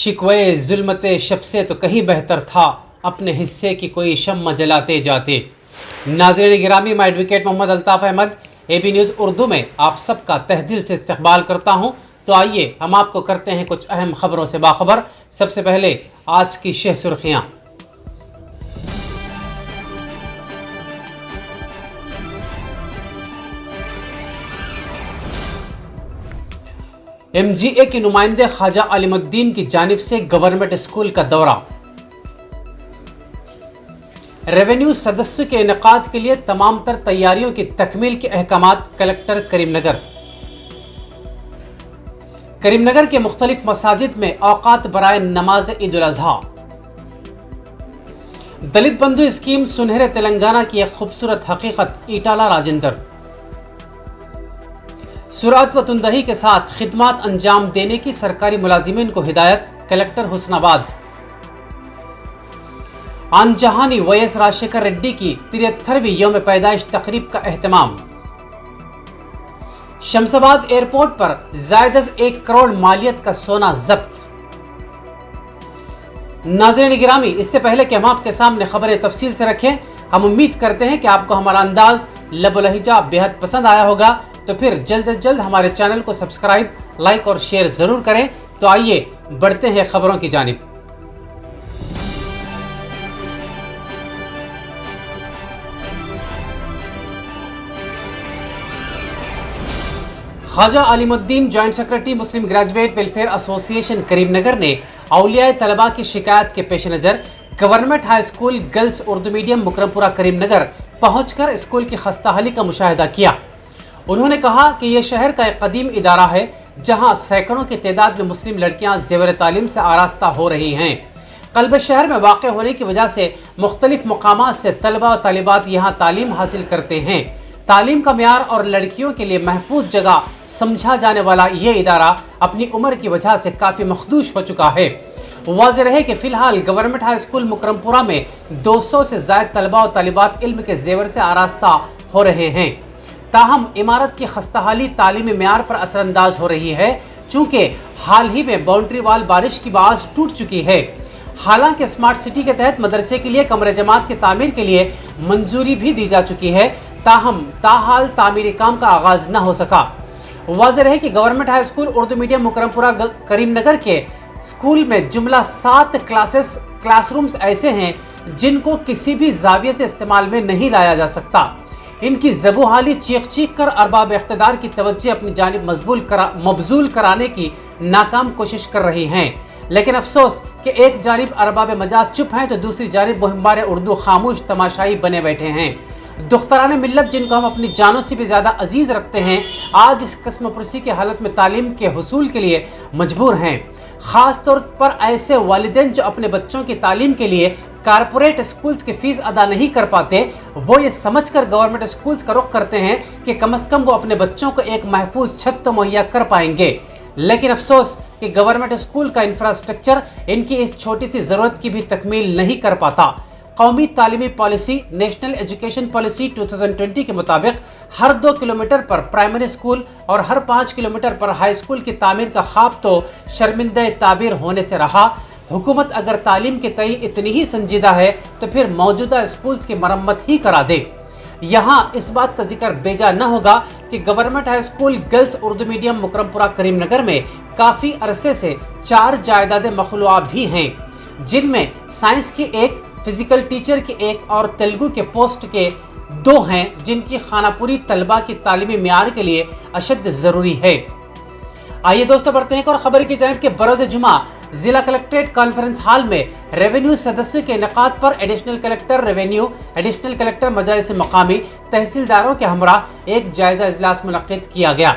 शिकवे जुल्मत शब से तो कहीं बेहतर था, अपने हिस्से की कोई शम्मा जलाते जाते। नाज़रीन गिरामी, मैं advocate Mohammad Altaf Ahmed AB news Urdu में आप सबका तहदिल से इस्तकबाल करता हूँ। तो आइए हम आपको करते हैं कुछ अहम खबरों से बाखबर। सबसे पहले आज की शह सुर्खियाँ। MGA के नुमाइंदे ख्वाजा अलीमुद्दीन की जानिब से गवर्नमेंट स्कूल का दौरा। रेवेन्यू सदस्य के इनेकाद के लिए तमाम तर तैयारियों की तकमील के अहकामात कलेक्टर करीमनगर। करीमनगर के मुख्तलिफ मसाजिद में औकात बराए नमाज ईद उल अज़हा। दलित बंधु स्कीम सुनहरे तेलंगाना की एक खूबसूरत हकीकत, ईटाला राजेंद्र। सुरात व तुंदही के साथ खिदमात अंजाम देने की सरकारी मुलाजिमीन को हिदायत, कलेक्टर हुस्नाबाद। आनजहानी YS राजशेखर रेड्डी की 73वीं यौम पैदाइश तकरीब का एहतमाम। शमशाबाद एयरपोर्ट पर ज़ायद 1 करोड़ मालियत का सोना जब्त। नाज़रीन गिरामी, इससे पहले कि हम आपके सामने खबरें तफसील से रखें, हम उम्मीद करते हैं कि आपको हमारा अंदाज लब लहिजा बेहद पसंद आया होगा। तो फिर जल्द से जल्द हमारे चैनल को सब्सक्राइब, लाइक और शेयर ज़रूर करें। तो आइए बढ़ते हैं खबरों की जानिब। Khwaja Alimuddin joint secretary Muslim graduate welfare association Karimnagar ने औलिया तलबा की शिकायत के पेश नज़र government high school girls Urdu medium Mukarrampura Karimnagar पहुंचकर स्कूल की खस्ताहाली का मुशाहिदा किया। उन्होंने कहा कि यह शहर का एक कदीम इदारा है जहां सैकड़ों की तादाद में मुस्लिम लड़कियां ज़ेवर तालीम से आरास्ता हो रही हैं। कल्ब शहर में वाक़ होने की वजह से मुख्तलिफ मकामात से तलबा और तालिबात यहाँ तालीम हासिल करते हैं। तालीम का म्यार और लड़कियों के लिए महफूज जगह समझा जाने वाला ये इदारा अपनी उम्र की वजह से काफ़ी मखदूश हो चुका है। वाज़ेह रहे कि फ़िलहाल गवर्नमेंट हाई स्कूल मुकरमपुरा में 200 से ज़ायद तलबा और तालिबात इल्म के ज़ेवर से आरास्ता हो रहे हैं। ताहम इमारत की खस्ताहाली तालीमी म्यार पर असरअंदाज हो रही है, चूँकि हाल ही में बाउंड्री वाल बारिश की बास टूट चुकी है। हालांकि स्मार्ट सिटी के तहत मदरसे के लिए कमरे जमात की तामीर के लिए मंजूरी भी दी जा चुकी है, ताहम ताहाल तामीरी काम का आगाज़ न हो सका। वाज़ेह रहे कि government high school Urdu medium Mukarrampura Karimnagar के स्कूल में जुमला 7 क्लासरूम्स ऐसे हैं जिनको किसी भी जाविये से इस्तेमाल में नहीं लाया जा सकता। इनकी ज़बूहाली चीख चीख कर अरबाब इख्तिदार की तवज्जो अपनी जानिब मबजूल कराने की नाकाम कोशिश कर रही हैं। लेकिन अफसोस कि एक जानिब अरबाब मजाज चुप हैं तो दूसरी जानिब मुहिम्बार उर्दू खामोश तमाशाई बने बैठे हैं। दुख्तरान मिल्लत, जिनको हम अपनी जानों से भी ज़्यादा अजीज़ रखते हैं, आज इस कस्म पुरसी की हालत में तालीम के हुसूल के लिए मजबूर हैं। ख़ास तौर पर ऐसे वालिदैन जो अपने बच्चों की तालीम के लिए कारपोरेट स्कूल्स की फ़ीस अदा नहीं कर पाते, वो ये समझकर गवर्नमेंट स्कूल्स का रुख करते हैं कि कम अज़ कम वो अपने बच्चों को एक महफूज छत तो मुहैया कर पाएंगे। लेकिन अफसोस कि गवर्नमेंट स्कूल का इंफ्रास्ट्रक्चर इनकी इस छोटी सी ज़रूरत की भी तकमील नहीं कर पाता। कौमी तालीमी पॉलिसी नेशनल एजुकेशन पॉलिसी 2020 के मुताबिक हर 2 किलोमीटर पर प्राइमरी स्कूल और हर 5 किलोमीटर पर हाई स्कूल की तामीर का ख्वाब तो शर्मिंदा ताबीर होने से रहा। हुकूमत अगर तालीम के तई इतनी ही संजीदा है तो फिर मौजूदा स्कूल्स की मरम्मत ही करा दे। यहाँ इस बात का जिक्र बेजा न होगा कि government high school girls Urdu medium Mukarrampura Karimnagar में काफ़ी अरसे से 4 जायदाद मखलूआ भी हैं, जिनमें साइंस की 1, फिजिकल टीचर की 1 और तेलुगु के पोस्ट के 2 हैं, जिनकी खानापुरी तलबा की तालीमी म्यार के लिए अशद ज़रूरी है। आइए दोस्तों बढ़ते हैं और खबर की जानिब के बरोज़ जुमा जिला कलेक्ट्रेट कॉन्फ्रेंस हॉल में रेवेन्यू सदस्य के इनेकाद पर additional collector revenue, additional collector मजालिस मकामी, तहसीलदारों के हमरा एक जायजा इजलास मुनक्किद किया गया।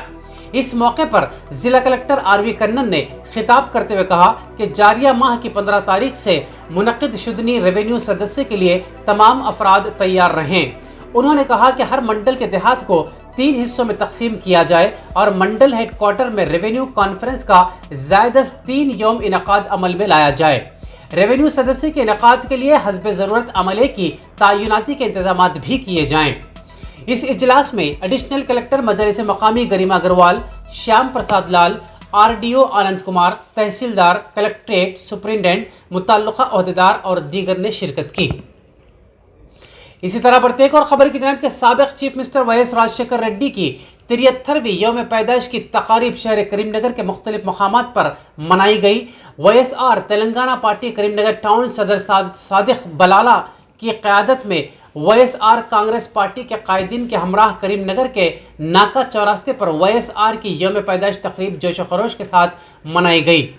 इस मौके पर जिला कलेक्टर RV कन्नन ने खिताब करते हुए कहा कि जारिया माह की 15 तारीख से मुनक्किद शुदनी रेवेन्यू सदस्य के लिए तमाम अफराद तैयार रहें। उन्होंने कहा कि हर मंडल के देहात को 3 हिस्सों में तकसीम किया जाए और मंडल हेडक्वार्टर में रेवेन्यू कॉन्फ्रेंस का ज़ायदस 3 यौम इनकाद अमल में लाया जाए। रेवेन्यू सदस्य के इनकाद के लिए हस्ब ज़रूरत अमले की तयनाती के इंतजाम भी किए जाएँ। इस इजलास में एडिशनल कलेक्टर मजालिस मकामी गरिमा अग्रवाल, श्याम प्रसाद लाल, RDO आनंद कुमार, तहसीलदार, कलेक्ट्रेट, सुपरिटेंडेंट, मुतल्लिका अहदेदार और दीगर ने शिरकत की। इसी तरह बढ़ते एक और खबर की जानिब के साबिक chief minister YS Rajasekhara Reddy की 73वीं यौम पैदाइश की तकारीब शहर करीमनगर के मुख्तलिफ मकामात पर मनाई गई। YSR Telangana party Karimnagar town सदर सादिक बलाला की क़यादत में YSR कांग्रेस पार्टी के कायदीन के हमराह करीमनगर के नाका चौरास्ते पर YSR की यौम पैदाइश तकरीब जोश खरोश के साथ मनाई गई।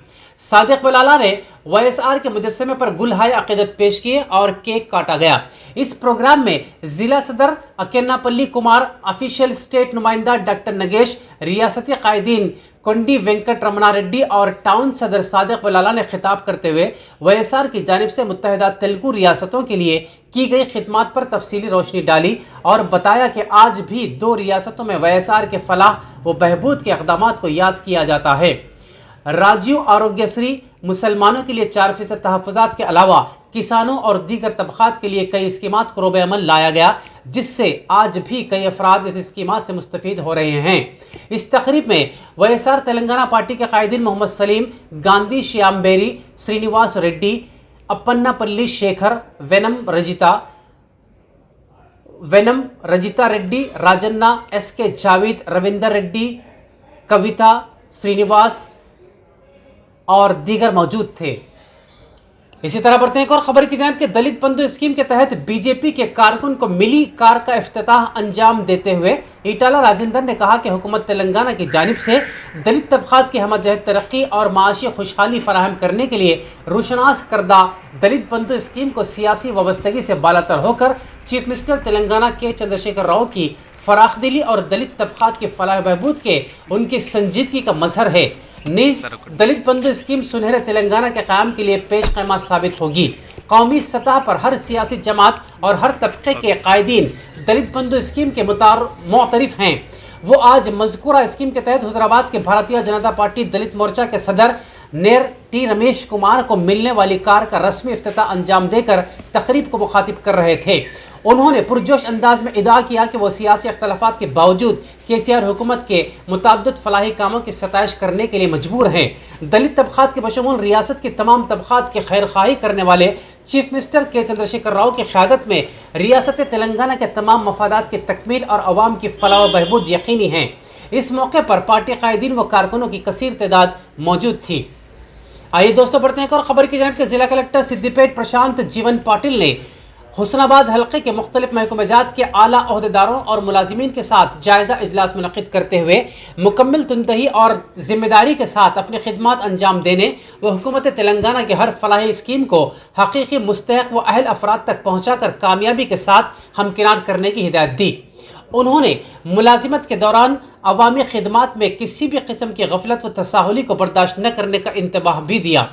सादिक बलाला ने YSR के मुजस्समे पर गुलहाय अक़ीदत पेश किए और केक काटा गया। इस प्रोग्राम में ज़िला सदर अकेन्नापल्ली कुमार, ऑफिशियल स्टेट नुमाइंदा डॉक्टर नगेश, रियासती कायदीन कोंडी वेंकट रमना रेड्डी और टाउन सदर सादिक बलाला ने खिताब करते हुए YSR की जानिब से मुत्तहिदा तेलुगु रियासतों के लिए की गई खिदमत पर तफसीली रोशनी डाली और बताया कि आज भी 2 रियासतों में YSR के फलाह व बहबूद के इक़दामात को याद किया जाता है। राजीव आरोग्यश्री, मुसलमानों के लिए 4% तहफ़्फ़ुज़ात के अलावा किसानों और दीगर तबक़ात के लिए कई स्कीमात को रोबे अमल लाया गया, जिससे आज भी कई अफराद इस स्कीमात से मुस्तफ़ीद हो रहे हैं। इस तक़रीब में YSR तेलंगाना पार्टी के कायदीन मोहम्मद सलीम, गांधी श्यामबेरी, श्रीनिवास रेड्डी, अप्पन्नापल्ली शेखर, वेनम रजिता रेड्डी, राजन्ना, SK जावेद, रविंदर रेड्डी, कविता, श्रीनिवास और दीगर मौजूद थे। इसी तरह बढ़ते हैं एक और खबर की जानिब के दलित बंधु स्कीम के तहत बीजेपी के कारकुन को मिली कार का इफ्तिताह अंजाम देते हुए ईटाला राजेंद्र ने कहा कि हुकूमत तेलंगाना की जानिब से दलित तबक़ात की हमजहत तरक्की और माशी खुशहाली फराहम करने के लिए रुशनास करदा दलित बंधु स्कीम को सियासी वाबस्तगी से बालातर होकर चीफ मिनिस्टर तेलंगाना के चंद्रशेखर राव की फराखदिली और दलित तबक़ात की फलाह बहबूद के उनकी संजीदगी का मजहर है। नीज दलित बंधु स्कीम सुनहरे तेलंगाना के क़याम के लिए पेश क़ैमा साबित होगी। कौमी सतह पर हर सियासी जमात और हर तबके के कायदीन दलित बंधु स्कीम के मुतारिफ हैं। वो आज मज़कूरा स्कीम के तहत हुज़राबाद के भारतीय जनता पार्टी दलित मोर्चा के सदर नेर T रमेश कुमार को मिलने वाली कार का रस्मी इफ्तिताह अंजाम देकर तकरीब को मुखातिब कर रहे थे। उन्होंने पुरजोश अंदाज में इदा किया कि वो सियासी अख्तलाफात के बावजूद KCR हुकूमत के मुतअद्दिद फलाही कामों की सताइश करने के लिए मजबूर हैं। दलित तबक़ात के बशमूल रियासत के तमाम तबक़ात की खैर खाही करने वाले चीफ मिनिस्टर के चंद्रशेखर राव की क़यादत में रियासत तेलंगाना के तमाम मफादात की तकमील और अवाम की फलाह व बहबूद यकीनी है। इस मौके पर पार्टी कायदीन व कारकुनों की कसीर तादाद मौजूद थी। आइए दोस्तों बढ़ते हैं एक और खबर की जानिब के ज़िला कलेक्टर सिद्दीपेट प्रशांत जीवन पाटिल ने हुस्नाबाद हल्के के मुख्तलिफ महकमेजात के आला अहदेदारों और मुलाजिमीन के साथ जायज़ा इजलास मुनक़िद करते हुए मुकम्मल तनदही और ज़िम्मेदारी के साथ अपनी खिदमत अंजाम देने व हुकूमत तेलंगाना की हर फलाही स्कीम को हकीकी मुस्तहक़ व अहल अफराद तक पहुँचा कर कामयाबी के साथ हमकिनार करने की हिदायत दी। उन्होंने मुलाजिमत के दौरान अवामी खिदमात में किसी भी किस्म की गफलत व तसाहुली को बर्दाश्त न करने का इंतबाह भी दिया।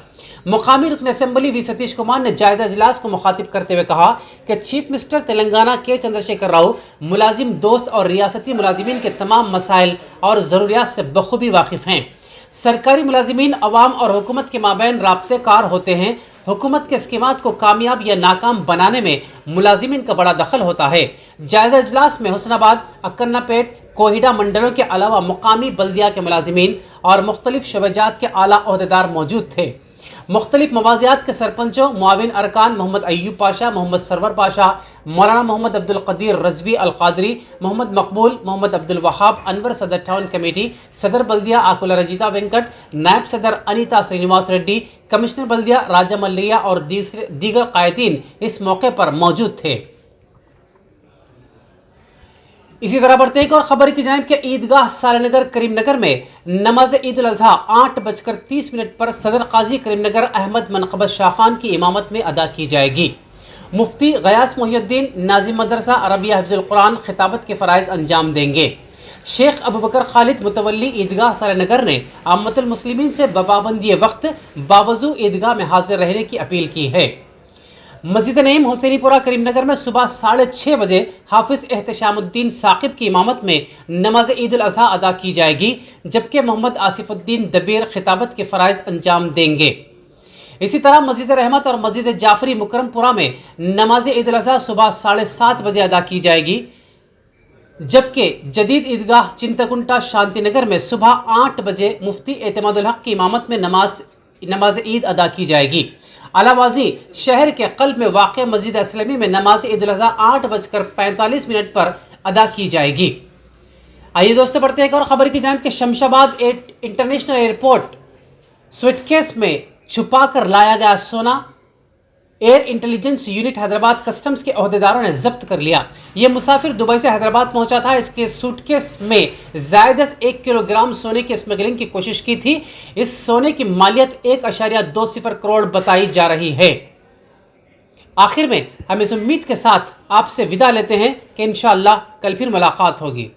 मुकामी रुकन असम्बली V सतीश कुमार ने जायज़ा इजलास को मुखातिब करते हुए कहा कि चीफ मिनिस्टर तेलंगाना के चंद्रशेखर राव मुलाजिम दोस्त और रियासती मुलाजिमीन के तमाम मसाइल और ज़रूरियात से बखूबी वाकिफ़ हैं। सरकारी मुलाजिमीन अवाम और हुकूमत के माबैन राब्ते कार होते हैं। हुकूमत के स्कीमात को कामयाब या नाकाम बनाने में मुलाजिमीन का बड़ा दखल होता है। जायज़ा इजलास में हुस्नाबाद, अक्कन्नापेट, कोहिडा मंडलों के अलावा मुकामी बल्दिया के मुलाजिमीन और मुख्तलिफ शोबेजात के आला अहदेदार मौजूद थे। मुख्तलिफ मवाज़ियात के सरपंचों, मुआविन अरकान मोहम्मद अय्यूब पाशा, मोहम्मद सरवर पाशा, मौलाना मोहम्मद अब्दुल कदीर रजवी अल कादरी, मोहम्मद मकबूल, मोहम्मद अब्दुल वहाब अनवर, सदर टाउन कमेटी, सदर बल्दिया आकुला रजिता वेंकट, नायब सदर अनीता श्रीनिवास रेड्डी, कमिश्नर बल्दिया राजा मल्लिया और दीगर कायदीन इस मौके पर मौजूद थे। इसी तरह बढ़ते एक और खबर की जानिब के ईदगाह सालेनगर करीमनगर में नमाज ईद उल अज़हा 8:30 पर सदर काजी करीमनगर अहमद मनक़बत शाह खान की इमामत में अदा की जाएगी। मुफ्ती गयास मोहिउद्दीन नाज़िम मदरसा अरबिया हिफ्ज़ुल कुरान खिताबत के फ़राइज़ अंजाम देंगे। शेख अबू बकर खालिद मुतवल्ली ईदगाह सालेनगर ने आम्मतुल मुस्लिमीन से बपाबंदी वक्त बावजू ईदगाह में हाजिर रहने की अपील की है। मस्जिद नईम हुसैनीपुरा करीमनगर में सुबह 6:30 बजे हाफिज़ एहतशामुद्दीन साकिब की इमामत में नमाज ईद उल अज़हा अदा की जाएगी, जबकि मोहम्मद आसिफुद्दीन दबीर खिताबत के फ़राइज़ अंजाम देंगे। इसी तरह मस्जिद रहमत और मस्जिद जाफरी मुकरमपुरा में नमाज ईद उल अज़हा सुबह 7:30 बजे अदा की जाएगी। जबकि जदीद ईदगाह चिंताकुंटा शांति नगर में सुबह 8 बजे मुफ्ती एतमादुल हक की इमामत में नमाज ईद अदा की जाएगी। अलावाजी शहर के कल्ब में वाक़ मस्जिद असलमी में नमाज ईद उल अज़हा 8:45 पर अदा की जाएगी। आइए दोस्तों बढ़ते हैं एक और खबर की जानिब कि शमशाबाद इंटरनेशनल एयरपोर्ट स्वीटकेस में छुपा कर लाया गया सोना air intelligence unit Hyderabad customs के अहदेदारों ने जब्त कर लिया। यह मुसाफिर दुबई से हैदराबाद पहुंचा था। इसके सूटकेस में ज़ायद 1 किलोग्राम सोने की स्मगलिंग की कोशिश की थी। इस सोने की मालियत 1.20 करोड़ बताई जा रही है। आखिर में हम इस उम्मीद के साथ आपसे विदा लेते हैं कि इंशाअल्लाह कल फिर मुलाकात होगी।